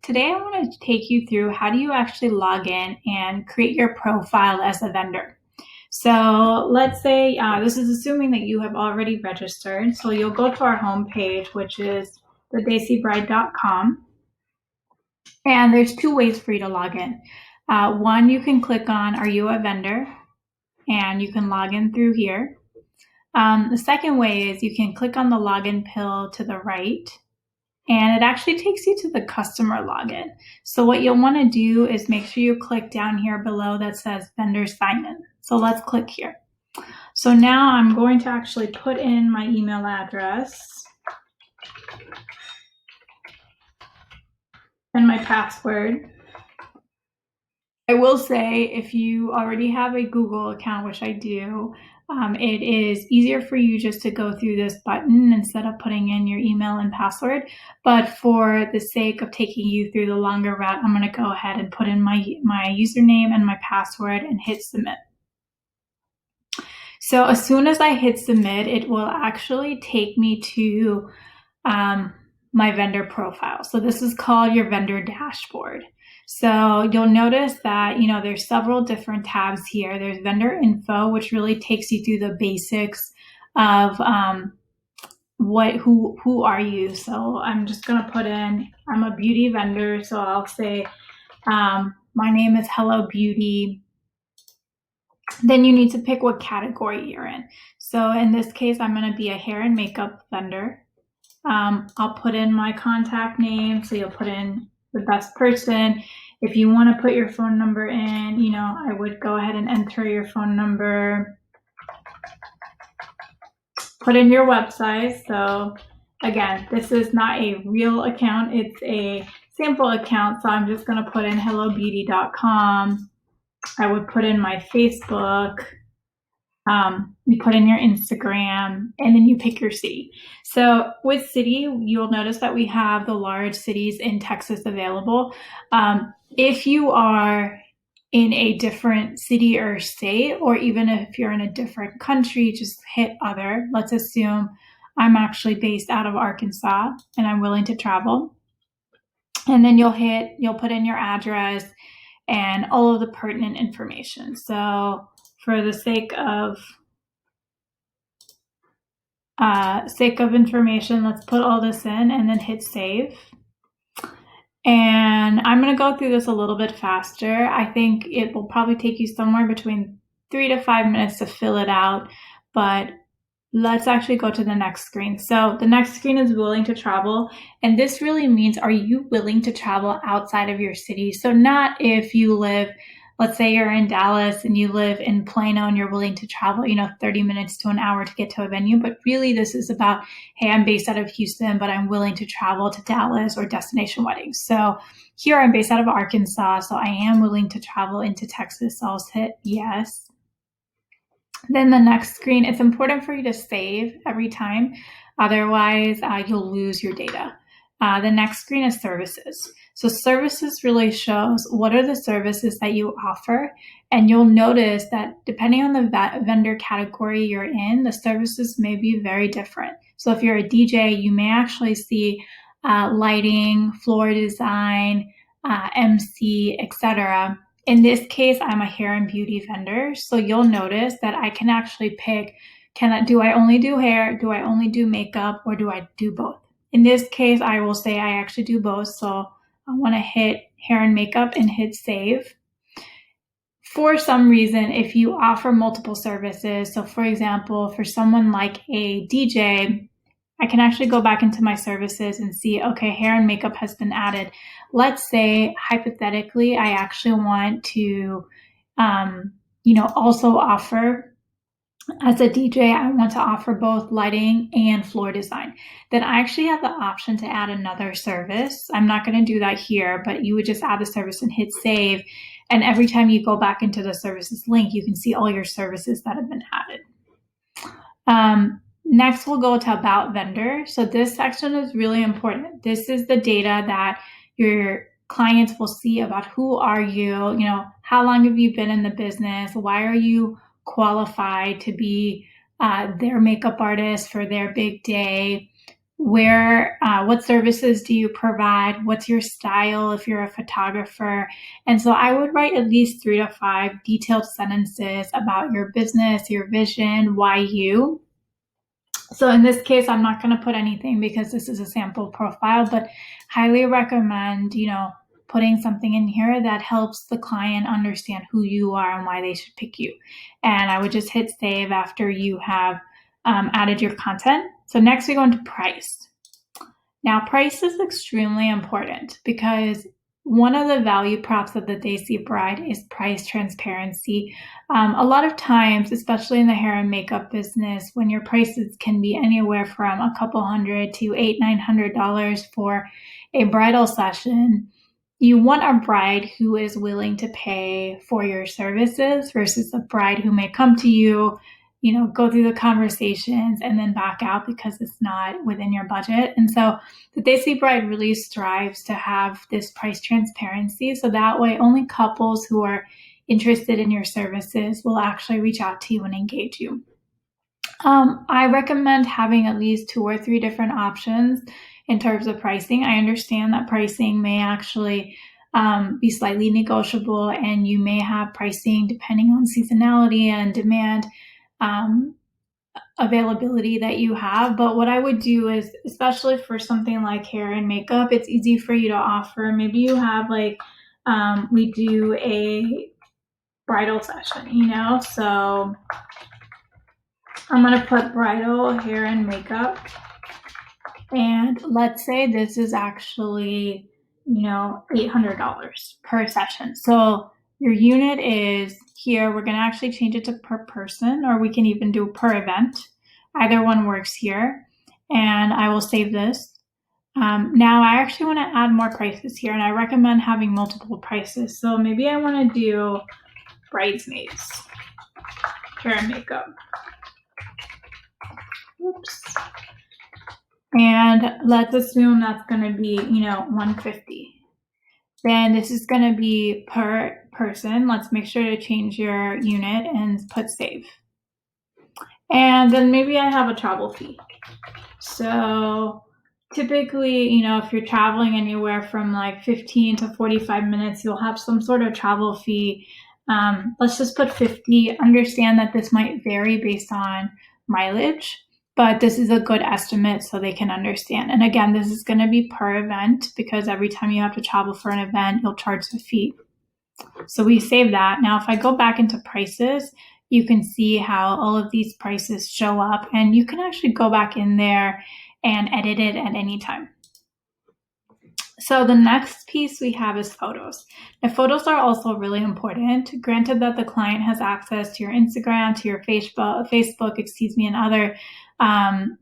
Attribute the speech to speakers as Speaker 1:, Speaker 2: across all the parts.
Speaker 1: Today I want to take you through how do you actually log in and create your profile as a vendor. So let's say this is assuming that you have already registered. So you'll go to our homepage, which is thedaisybride.com. And there's two ways for you to log in. One, you can click on Are You a Vendor? And you can log in through here. The second way is you can click on the login pill to the right, and it actually takes you to the customer login. So what you'll want to do is make sure you click down here below that says vendor sign in. So let's click here. So now I'm going to actually put in my email address and my password. I will say if you already have a Google account, which I do, it is easier for you just to go through this button instead of putting in your email and password. But for the sake of taking you through the longer route, I'm going to go ahead and put in my username and my password and hit submit. So as soon as I hit submit, it will actually take me to my vendor profile. So this is called your vendor dashboard. So you'll notice that, there's several different tabs here. There's vendor info, which really takes you through the basics of who are you. So I'm just going to put in, I'm a beauty vendor. So I'll say, my name is Hello Beauty. Then you need to pick what category you're in. So in this case, I'm going to be a hair and makeup vendor. I'll put in my contact name. So you'll put in the best person. If you want to put your phone number in, I would go ahead and enter your phone number. Put in your website. So again, this is not a real account. It's a sample account. So I'm just going to put in hellobeauty.com. I would put in my Facebook. You put in your Instagram, and then you pick your city. So with city, you'll notice that we have the large cities in Texas available. If you are in a different city or state, or even if you're in a different country, just hit other. Let's assume I'm actually based out of Arkansas and I'm willing to travel. And then you'll put in your address and all of the pertinent information. So for the sake of information, let's put all this in and then hit save. And I'm going to go through this a little bit faster. I think it will probably take you somewhere between 3 to 5 minutes to fill it out, but let's actually go to the next screen. So the next screen is willing to travel. And this really means, are you willing to travel outside of your city? So not if you live, let's say you're in Dallas and you live in Plano and you're willing to travel, 30 minutes to an hour to get to a venue. But really this is about, hey, I'm based out of Houston, but I'm willing to travel to Dallas or destination weddings. So here I'm based out of Arkansas, so I am willing to travel into Texas. So I'll hit yes. Then the next screen, it's important for you to save every time. Otherwise, you'll lose your data. The next screen is services. So services really shows what are the services that you offer. And you'll notice that depending on the vendor category you're in, the services may be very different. So if you're a DJ, you may actually see lighting, floor design, MC, etc. In this case, I'm a hair and beauty vendor. So you'll notice that I can actually pick, do I only do hair? Do I only do makeup? Or do I do both? In this case, I will say I actually do both. So I want to hit hair and makeup and hit save. For some reason, if you offer multiple services, so for example, for someone like a DJ, I can actually go back into my services and see, okay, hair and makeup has been added. Let's say, hypothetically, I actually want to, also offer, as a DJ, I want to offer both lighting and floor design. Then I actually have the option to add another service. I'm not going to do that here, but you would just add the service and hit save. And every time you go back into the services link, you can see all your services that have been added. Next, we'll go to About Vendor. So this section is really important. This is the data that your clients will see about who are you, how long have you been in the business, why are you qualified to be their makeup artist for their big day, what services do you provide? What's your style if you're a photographer? And so I would write at least 3 to 5 detailed sentences about your business, your vision, why you. So in this case, I'm not going to put anything because this is a sample profile, but highly recommend, putting something in here that helps the client understand who you are and why they should pick you. And I would just hit save after you have added your content. So next we go into price. Now, price is extremely important because one of the value props of the Desi Bride is price transparency. A lot of times, especially in the hair and makeup business, when your prices can be anywhere from a couple $100 to $800-$900 for a bridal session, you want a bride who is willing to pay for your services versus a bride who may come to you, go through the conversations and then back out because it's not within your budget. And so the Desi Bride really strives to have this price transparency. So that way only couples who are interested in your services will actually reach out to you and engage you. I recommend having at least 2 or 3 different options in terms of pricing. I understand that pricing may actually be slightly negotiable, and you may have pricing depending on seasonality and demand availability that you have. But what I would do is, especially for something like hair and makeup, it's easy for you to offer. Maybe you have we do a bridal session, so I'm going to put bridal hair and makeup. And let's say this is actually, $800 per session. So your unit is here. We're going to actually change it to per person, or we can even do per event. Either one works here. And I will save this. Now I actually want to add more prices here, and I recommend having multiple prices. So maybe I want to do bridesmaids hair and makeup. Oops. And let's assume that's going to be, $150. Then this is going to be per person. Let's make sure to change your unit and put save. And then maybe I have a travel fee. So typically, if you're traveling anywhere from 15 to 45 minutes, you'll have some sort of travel fee. Let's just put 50. Understand that this might vary based on mileage, but this is a good estimate so they can understand. And again, this is going to be per event because every time you have to travel for an event, you'll charge a fee. So we save that. Now, if I go back into prices, you can see how all of these prices show up, and you can actually go back in there and edit it at any time. So the next piece we have is photos. Now, photos are also really important. Granted that the client has access to your Instagram, to your Facebook, and other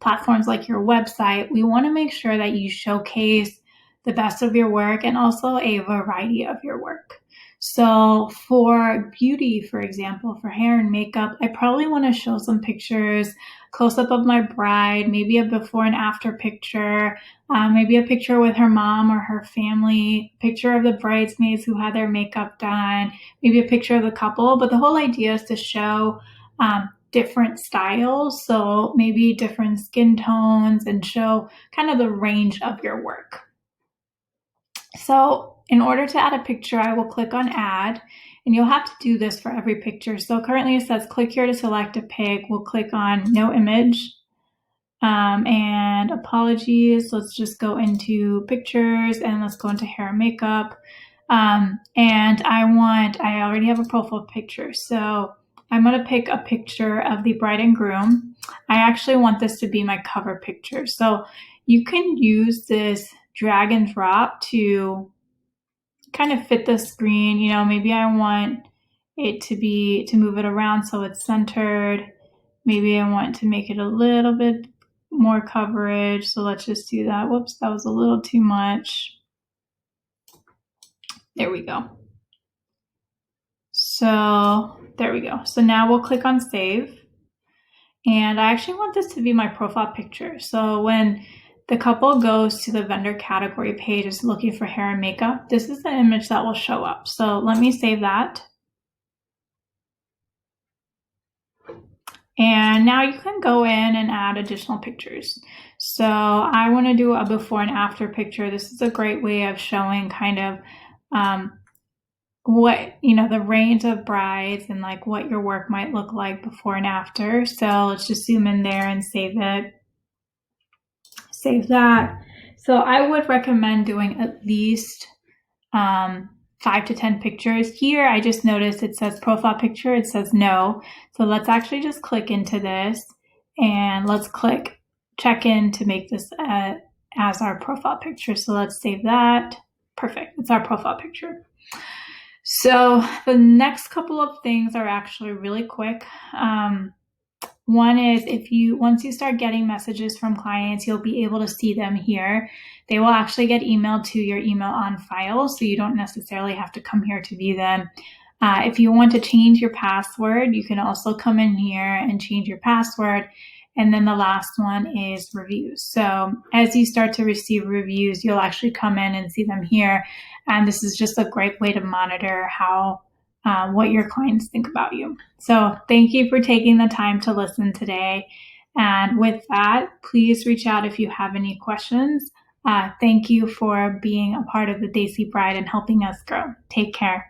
Speaker 1: platforms like your website, we want to make sure that you showcase the best of your work and also a variety of your work. So for beauty, for example, for hair and makeup, I probably want to show some pictures, close-up of my bride, maybe a before and after picture, maybe a picture with her mom or her family, picture of the bridesmaids who had their makeup done, maybe a picture of the couple. But the whole idea is to show different styles, so maybe different skin tones, and show kind of the range of your work. So in order to add a picture, I will click on add, and you'll have to do this for every picture. So currently it says click here to select a pic. We'll click on no image. And apologies, let's just go into pictures and let's go into hair and makeup. And I already have a profile picture. So I'm going to pick a picture of the bride and groom. I actually want this to be my cover picture. So you can use this drag and drop to kind of fit the screen. Maybe I want it to move it around so it's centered. Maybe I want to make it a little bit more coverage. So let's just do that. Whoops, that was a little too much. There we go. So there we go. So now we'll click on save. And I actually want this to be my profile picture. So when the couple goes to the vendor category page is looking for hair and makeup, this is the image that will show up. So let me save that. And now you can go in and add additional pictures. So I want to do a before and after picture. This is a great way of showing kind of what, the range of brides and like what your work might look like before and after. So let's just zoom in there and save it. Save that. So I would recommend doing at least 5 to 10 pictures. Here I just noticed it says profile picture, it says no. So let's actually just click into this and let's click check in to make this as our profile picture. So let's save that. Perfect, it's our profile picture. So the next couple of things are actually really quick. One is once you start getting messages from clients, you'll be able to see them here. They will actually get emailed to your email on file, so you don't necessarily have to come here to view them. If you want to change your password, you can also come in here and change your password. And then the last one is reviews. So as you start to receive reviews, you'll actually come in and see them here. And this is just a great way to monitor what your clients think about you. So thank you for taking the time to listen today. And with that, please reach out if you have any questions. Thank you for being a part of the Desi Bride and helping us grow. Take care.